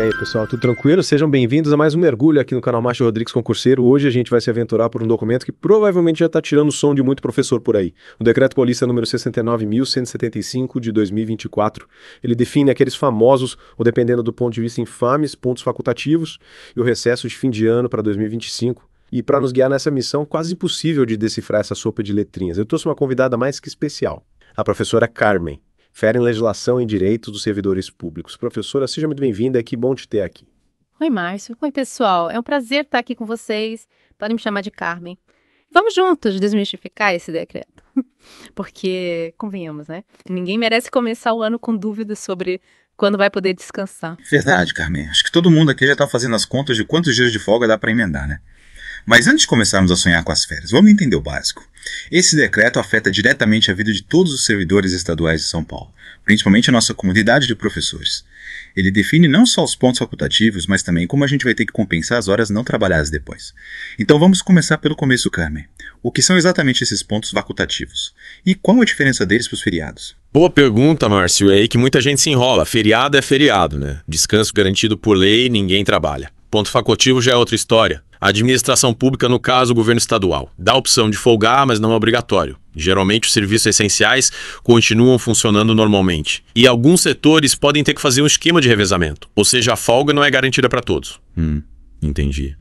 aí, pessoal, tudo tranquilo? Sejam bem-vindos a mais um mergulho aqui no canal Márcio Rodrigues Concurseiro. Hoje a gente vai se aventurar por um documento que provavelmente já está tirando o som de muito professor por aí. O Decreto Paulista número 69.175 de 2024. Ele define aqueles famosos, ou dependendo do ponto de vista infames, pontos facultativos e o recesso de fim de ano para 2025. E para nos guiar nessa missão quase impossível de decifrar essa sopa de letrinhas, eu trouxe uma convidada mais que especial, a professora Carmen. Fera em Legislação e Direitos dos Servidores Públicos. Professora, seja muito bem-vinda, que bom te ter aqui. Oi, Márcio. Oi, pessoal. É um prazer estar aqui com vocês. Podem me chamar de Carmen. Vamos juntos desmistificar esse decreto. Porque, convenhamos, né? Ninguém merece começar o ano com dúvidas sobre quando vai poder descansar. Verdade, Carmen. Acho que todo mundo aqui já está fazendo as contas de quantos dias de folga dá para emendar, né? Mas antes de começarmos a sonhar com as férias, vamos entender o básico. Esse decreto afeta diretamente a vida de todos os servidores estaduais de São Paulo, principalmente a nossa comunidade de professores. Ele define não só os pontos facultativos, mas também como a gente vai ter que compensar as horas não trabalhadas depois. Então vamos começar pelo começo, Carmen. O que são exatamente esses pontos facultativos? E qual a diferença deles para os feriados? Boa pergunta, Márcio. É aí que muita gente se enrola. Feriado é feriado, né? Descanso garantido por lei, ninguém trabalha. Ponto facultativo já é outra história. A administração pública, no caso, o governo estadual, dá a opção de folgar, mas não é obrigatório. Geralmente, os serviços essenciais continuam funcionando normalmente. E alguns setores podem ter que fazer um esquema de revezamento. Ou seja, a folga não é garantida para todos. Entendi.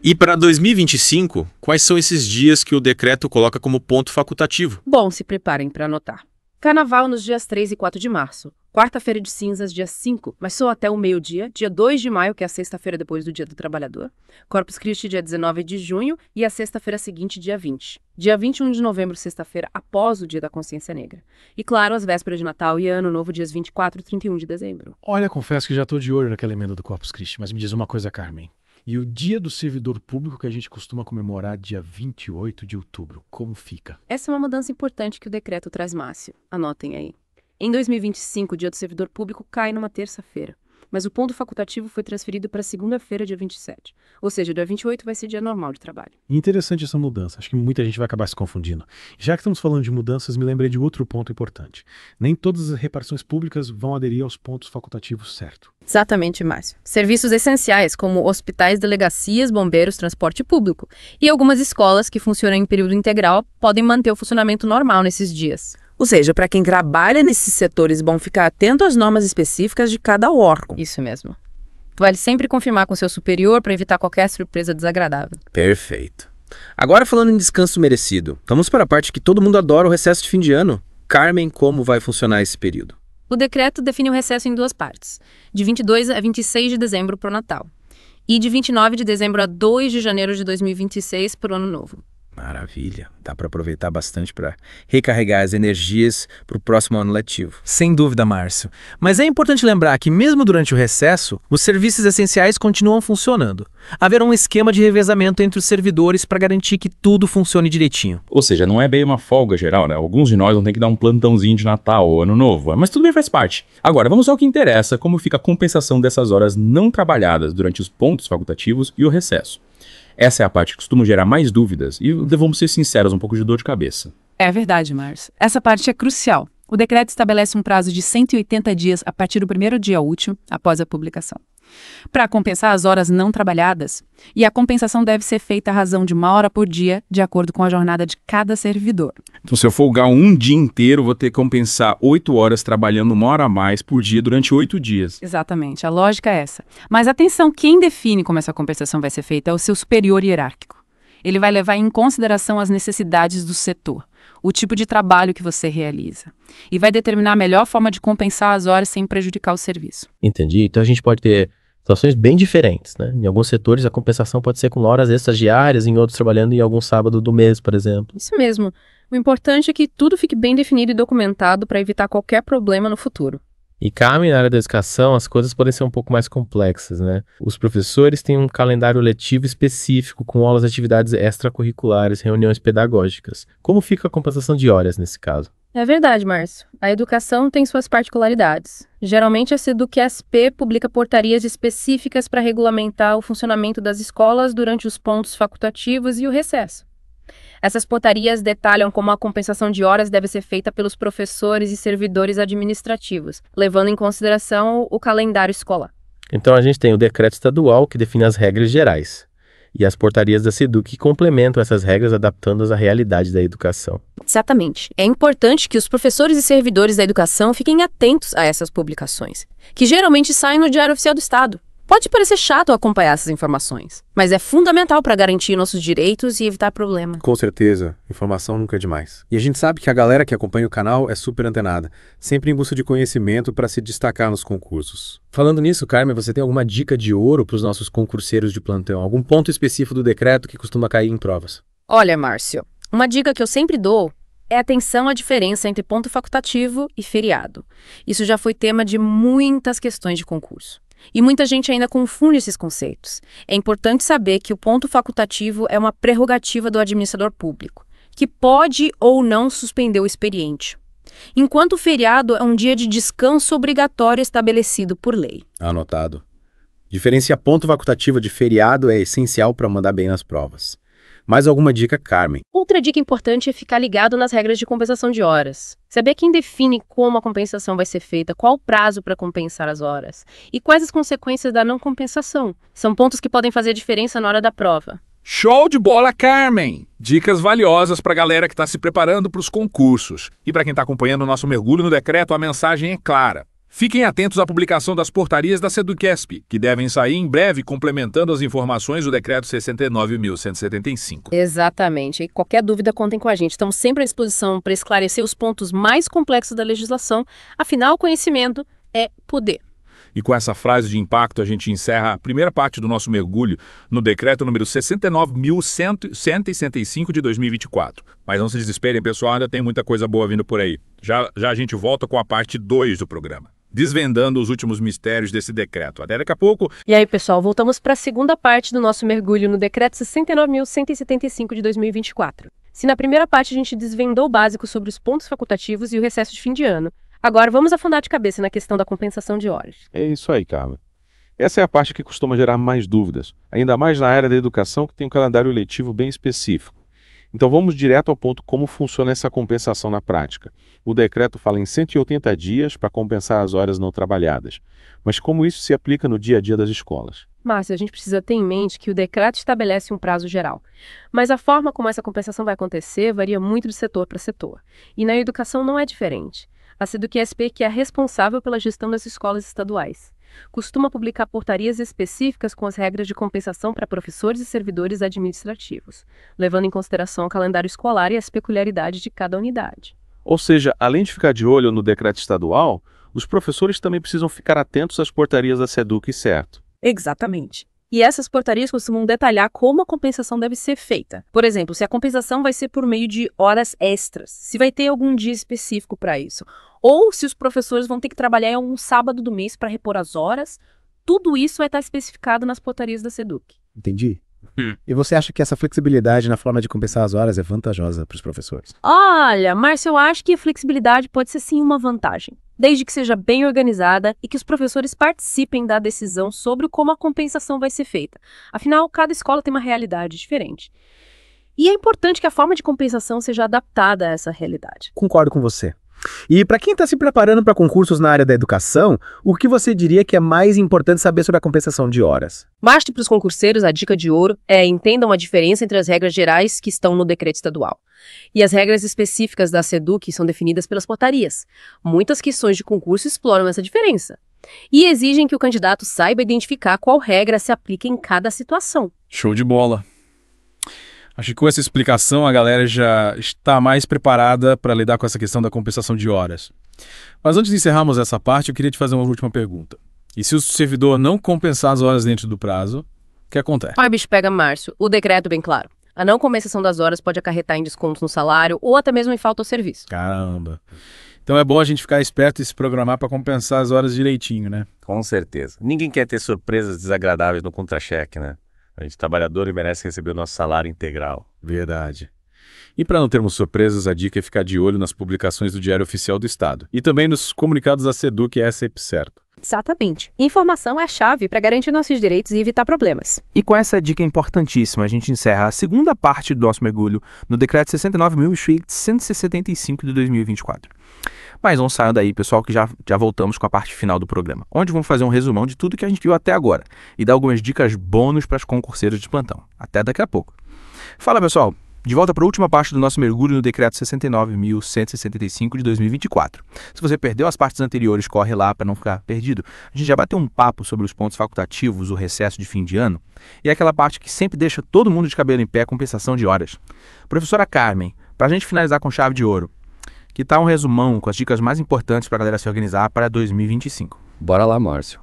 E para 2025, quais são esses dias que o decreto coloca como ponto facultativo? Bom, se preparem para anotar. Carnaval nos dias 3 e 4 de março. Quarta-feira de cinzas, dia 5, mas só até o meio-dia. Dia 2 de maio, que é a sexta-feira depois do Dia do Trabalhador. Corpus Christi, dia 19 de junho. E a sexta-feira seguinte, dia 20. Dia 21 de novembro, sexta-feira, após o Dia da Consciência Negra. E, claro, as vésperas de Natal e Ano Novo, dias 24 e 31 de dezembro. Olha, confesso que já estou de olho naquela emenda do Corpus Christi, mas me diz uma coisa, Carmen. E o Dia do Servidor Público, que a gente costuma comemorar dia 28 de outubro, como fica? Essa é uma mudança importante que o decreto traz, Márcio. Anotem aí. Em 2025, o Dia do Servidor Público cai numa terça-feira, mas o ponto facultativo foi transferido para segunda-feira, dia 27. Ou seja, dia 28 vai ser dia normal de trabalho. Interessante essa mudança. Acho que muita gente vai acabar se confundindo. Já que estamos falando de mudanças, me lembrei de outro ponto importante. Nem todas as repartições públicas vão aderir aos pontos facultativos, certo? Exatamente, Márcio. Serviços essenciais, como hospitais, delegacias, bombeiros, transporte público. E algumas escolas que funcionam em período integral podem manter o funcionamento normal nesses dias. Ou seja, para quem trabalha nesses setores, é bom ficar atento às normas específicas de cada órgão. Isso mesmo. Vale sempre confirmar com seu superior para evitar qualquer surpresa desagradável. Perfeito. Agora falando em descanso merecido, vamos para a parte que todo mundo adora, o recesso de fim de ano. Carmen, como vai funcionar esse período? O decreto define o recesso em duas partes, de 22 a 26 de dezembro para o Natal e de 29 de dezembro a 2 de janeiro de 2026 para o Ano Novo. Maravilha, dá para aproveitar bastante para recarregar as energias para o próximo ano letivo. Sem dúvida, Márcio. Mas é importante lembrar que mesmo durante o recesso, os serviços essenciais continuam funcionando. Haverá um esquema de revezamento entre os servidores para garantir que tudo funcione direitinho. Ou seja, não é bem uma folga geral, né? Alguns de nós vão ter que dar um plantãozinho de Natal ou Ano Novo, mas tudo bem, faz parte. Agora, vamos ao que interessa, como fica a compensação dessas horas não trabalhadas durante os pontos facultativos e o recesso. Essa é a parte que costuma gerar mais dúvidas e, vamos ser sinceros, um pouco de dor de cabeça. É verdade, Márcio. Essa parte é crucial. O decreto estabelece um prazo de 180 dias a partir do primeiro dia útil após a publicação, para compensar as horas não trabalhadas, e a compensação deve ser feita à razão de 1 hora por dia, de acordo com a jornada de cada servidor. Então, se eu folgar um dia inteiro, vou ter que compensar 8 horas trabalhando 1 hora a mais por dia durante 8 dias. Exatamente, a lógica é essa. Mas atenção, quem define como essa compensação vai ser feita é o seu superior hierárquico. Ele vai levar em consideração as necessidades do setor, o tipo de trabalho que você realiza, e vai determinar a melhor forma de compensar as horas sem prejudicar o serviço. Entendi. Então a gente pode ter situações bem diferentes, né? Em alguns setores a compensação pode ser com horas extras diárias, em outros trabalhando em algum sábado do mês, por exemplo. Isso mesmo. O importante é que tudo fique bem definido e documentado para evitar qualquer problema no futuro. E, Carmen, na área da educação, as coisas podem ser um pouco mais complexas, né? Os professores têm um calendário letivo específico com aulas e atividades extracurriculares, reuniões pedagógicas. Como fica a compensação de horas nesse caso? É verdade, Márcio. A educação tem suas particularidades. Geralmente, a SEDUC-SP publica portarias específicas para regulamentar o funcionamento das escolas durante os pontos facultativos e o recesso. Essas portarias detalham como a compensação de horas deve ser feita pelos professores e servidores administrativos, levando em consideração o calendário escolar. Então a gente tem o decreto estadual que define as regras gerais e as portarias da SEDUC que complementam essas regras adaptando-as à realidade da educação. Exatamente. É importante que os professores e servidores da educação fiquem atentos a essas publicações, que geralmente saem no Diário Oficial do Estado. Pode parecer chato acompanhar essas informações, mas é fundamental para garantir nossos direitos e evitar problema. Com certeza, informação nunca é demais. E a gente sabe que a galera que acompanha o canal é super antenada, sempre em busca de conhecimento para se destacar nos concursos. Falando nisso, Carmen, você tem alguma dica de ouro para os nossos concurseiros de plantão? Algum ponto específico do decreto que costuma cair em provas? Olha, Márcio, uma dica que eu sempre dou é atenção à diferença entre ponto facultativo e feriado. Isso já foi tema de muitas questões de concurso. E muita gente ainda confunde esses conceitos. É importante saber que o ponto facultativo é uma prerrogativa do administrador público, que pode ou não suspender o expediente, enquanto o feriado é um dia de descanso obrigatório estabelecido por lei. Anotado. Diferenciar ponto facultativo de feriado é essencial para mandar bem nas provas. Mais alguma dica, Carmen? Outra dica importante é ficar ligado nas regras de compensação de horas. Saber quem define como a compensação vai ser feita, qual o prazo para compensar as horas e quais as consequências da não compensação. São pontos que podem fazer diferença na hora da prova. Show de bola, Carmen! Dicas valiosas para a galera que está se preparando para os concursos. E para quem está acompanhando o nosso mergulho no decreto, a mensagem é clara. Fiquem atentos à publicação das portarias da SEDUQUESP, que devem sair em breve complementando as informações do Decreto 69.175. Exatamente. E qualquer dúvida, contem com a gente. Estamos sempre à disposição para esclarecer os pontos mais complexos da legislação. Afinal, conhecimento é poder. E com essa frase de impacto, a gente encerra a primeira parte do nosso mergulho no Decreto número 69.165 de 2024. Mas não se desesperem, pessoal, ainda tem muita coisa boa vindo por aí. Já a gente volta com a parte 2 do programa, desvendando os últimos mistérios desse decreto. Até daqui a pouco. E aí, pessoal, voltamos para a segunda parte do nosso mergulho no Decreto 69.175 de 2024. Se na primeira parte a gente desvendou o básico sobre os pontos facultativos e o recesso de fim de ano, agora vamos afundar de cabeça na questão da compensação de horas. É isso aí, Carmen. Essa é a parte que costuma gerar mais dúvidas, ainda mais na área da educação que tem um calendário letivo bem específico. Então vamos direto ao ponto como funciona essa compensação na prática. O decreto fala em 180 dias para compensar as horas não trabalhadas. Mas como isso se aplica no dia a dia das escolas? Márcio, a gente precisa ter em mente que o decreto estabelece um prazo geral. Mas a forma como essa compensação vai acontecer varia muito de setor para setor. E na educação não é diferente. A SEDUQUESP, que é responsável pela gestão das escolas estaduais, costuma publicar portarias específicas com as regras de compensação para professores e servidores administrativos, levando em consideração o calendário escolar e as peculiaridades de cada unidade. Ou seja, além de ficar de olho no decreto estadual, os professores também precisam ficar atentos às portarias da SEDUC, certo? Exatamente. E essas portarias costumam detalhar como a compensação deve ser feita. Por exemplo, se a compensação vai ser por meio de horas extras, se vai ter algum dia específico para isso, ou se os professores vão ter que trabalhar em algum sábado do mês para repor as horas, tudo isso vai estar especificado nas portarias da SEDUC. Entendi. E você acha que essa flexibilidade na forma de compensar as horas é vantajosa para os professores? Olha, Márcio, eu acho que a flexibilidade pode ser sim uma vantagem, desde que seja bem organizada e que os professores participem da decisão sobre como a compensação vai ser feita. Afinal, cada escola tem uma realidade diferente. E é importante que a forma de compensação seja adaptada a essa realidade. Concordo com você. E para quem está se preparando para concursos na área da educação, o que você diria que é mais importante saber sobre a compensação de horas? Mas para os concurseiros, a dica de ouro é entendam a diferença entre as regras gerais que estão no decreto estadual e as regras específicas da SEDUC são definidas pelas portarias. Muitas questões de concurso exploram essa diferença e exigem que o candidato saiba identificar qual regra se aplica em cada situação. Show de bola! Acho que com essa explicação a galera já está mais preparada para lidar com essa questão da compensação de horas. Mas antes de encerrarmos essa parte, eu queria te fazer uma última pergunta. E se o servidor não compensar as horas dentro do prazo, o que acontece? Ai, bicho, pega, Márcio. O decreto bem claro. A não compensação das horas pode acarretar em descontos no salário ou até mesmo em falta ao serviço. Caramba! Então é bom a gente ficar esperto e se programar para compensar as horas direitinho, né? Com certeza. Ninguém quer ter surpresas desagradáveis no contra-cheque, né? A gente é trabalhador e merece receber o nosso salário integral. Verdade. E para não termos surpresas, a dica é ficar de olho nas publicações do Diário Oficial do Estado e também nos comunicados da SEDUC, é sempre certo. Exatamente. Informação é a chave para garantir nossos direitos e evitar problemas. E com essa dica importantíssima, a gente encerra a segunda parte do nosso mergulho no Decreto 69.165 de 2024. Mas não saiam daí, pessoal, que já voltamos com a parte final do programa, onde vamos fazer um resumão de tudo que a gente viu até agora e dar algumas dicas bônus para os concurseiros de plantão. Até daqui a pouco. Fala, pessoal! De volta para a última parte do nosso mergulho no Decreto 69.165 de 2024. Se você perdeu as partes anteriores, corre lá para não ficar perdido. A gente já bateu um papo sobre os pontos facultativos, o recesso de fim de ano, e é aquela parte que sempre deixa todo mundo de cabelo em pé, compensação de horas. Professora Carmen, para a gente finalizar com chave de ouro, que tal um resumão com as dicas mais importantes para a galera se organizar para 2025? Bora lá, Márcio.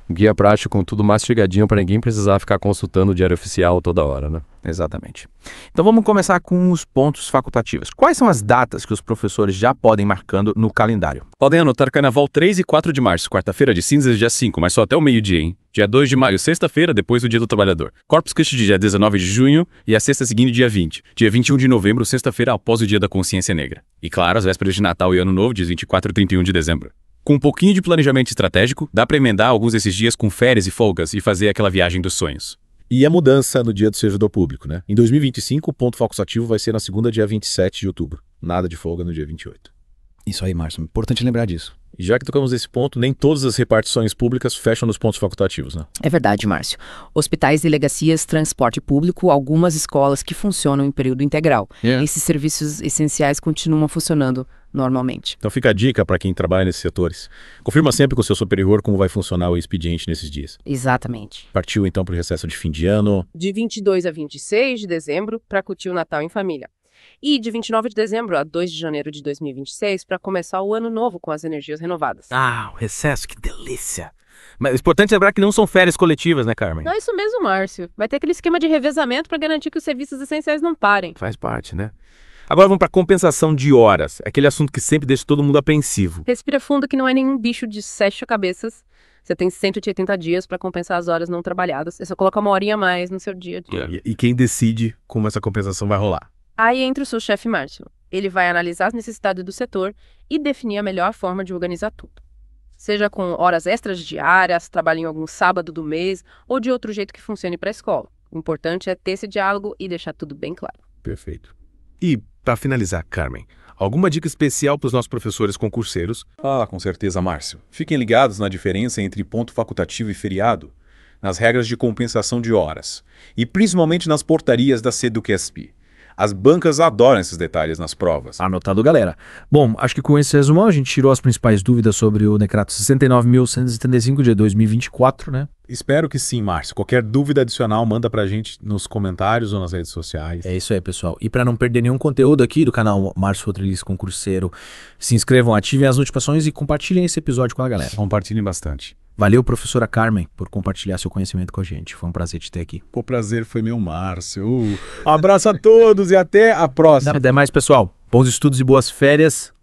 Um guia prático com tudo mastigadinho para ninguém precisar ficar consultando o diário oficial toda hora, né? Exatamente. Então vamos começar com os pontos facultativos. Quais são as datas que os professores já podem ir marcando no calendário? Podem anotar Carnaval 3 e 4 de março, quarta-feira de cinzas, dia 5, mas só até o meio-dia, hein? Dia 2 de maio, sexta-feira, depois do Dia do Trabalhador. Corpus Christi, dia 19 de junho e a sexta seguinte, dia 20. Dia 21 de novembro, sexta-feira, após o Dia da Consciência Negra. E claro, as vésperas de Natal e Ano Novo, dias 24 e 31 de dezembro. Com um pouquinho de planejamento estratégico, dá para emendar alguns desses dias com férias e folgas e fazer aquela viagem dos sonhos. E a mudança no dia do servidor público, né? Em 2025, o ponto facultativo vai ser na segunda, dia 27 de outubro. Nada de folga no dia 28. Isso aí, Márcio. Importante lembrar disso. E já que tocamos nesse ponto, nem todas as repartições públicas fecham nos pontos facultativos, né? É verdade, Márcio. Hospitais, delegacias, transporte público, algumas escolas que funcionam em período integral. Esses serviços essenciais continuam funcionando normalmente. Então fica a dica para quem trabalha nesses setores. Confirma sempre com o seu superior como vai funcionar o expediente nesses dias. Exatamente. Partiu então para o recesso de fim de ano. De 22 a 26 de dezembro para curtir o Natal em família. E de 29 de dezembro a 2 de janeiro de 2026 para começar o ano novo com as energias renovadas. Ah, o recesso, que delícia! Mas é importante lembrar que não são férias coletivas, né, Carmen? Não, é isso mesmo, Márcio. Vai ter aquele esquema de revezamento para garantir que os serviços essenciais não parem. Faz parte, né? Agora vamos para compensação de horas, aquele assunto que sempre deixa todo mundo apreensivo. Respira fundo que não é nenhum bicho de 7 cabeças. Você tem 180 dias para compensar as horas não trabalhadas. É só colocar uma horinha a mais no seu dia a dia. E quem decide como essa compensação vai rolar? Aí entra o seu chefe Márcio. Ele vai analisar as necessidades do setor e definir a melhor forma de organizar tudo. Seja com horas extras diárias, trabalho em algum sábado do mês ou de outro jeito que funcione para a escola. O importante é ter esse diálogo e deixar tudo bem claro. Perfeito. E, para finalizar, Carmen, alguma dica especial para os nossos professores concurseiros? Ah, com certeza, Márcio. Fiquem ligados na diferença entre ponto facultativo e feriado, nas regras de compensação de horas, e principalmente nas portarias da SEDUC-SP. As bancas adoram esses detalhes nas provas. Anotado, galera. Bom, acho que com esse resumão a gente tirou as principais dúvidas sobre o Decreto 69.175 de 2024, né? Espero que sim, Márcio. Qualquer dúvida adicional, manda pra gente nos comentários ou nas redes sociais. É isso aí, pessoal. E para não perder nenhum conteúdo aqui do canal Márcio Rodrigues Concurseiro, se inscrevam, ativem as notificações e compartilhem esse episódio com a galera. Compartilhem bastante. Valeu, professora Carmen, por compartilhar seu conhecimento com a gente. Foi um prazer te ter aqui. O prazer foi meu, Márcio. Um abraço a todos e até a próxima. Até mais, pessoal. Bons estudos e boas férias.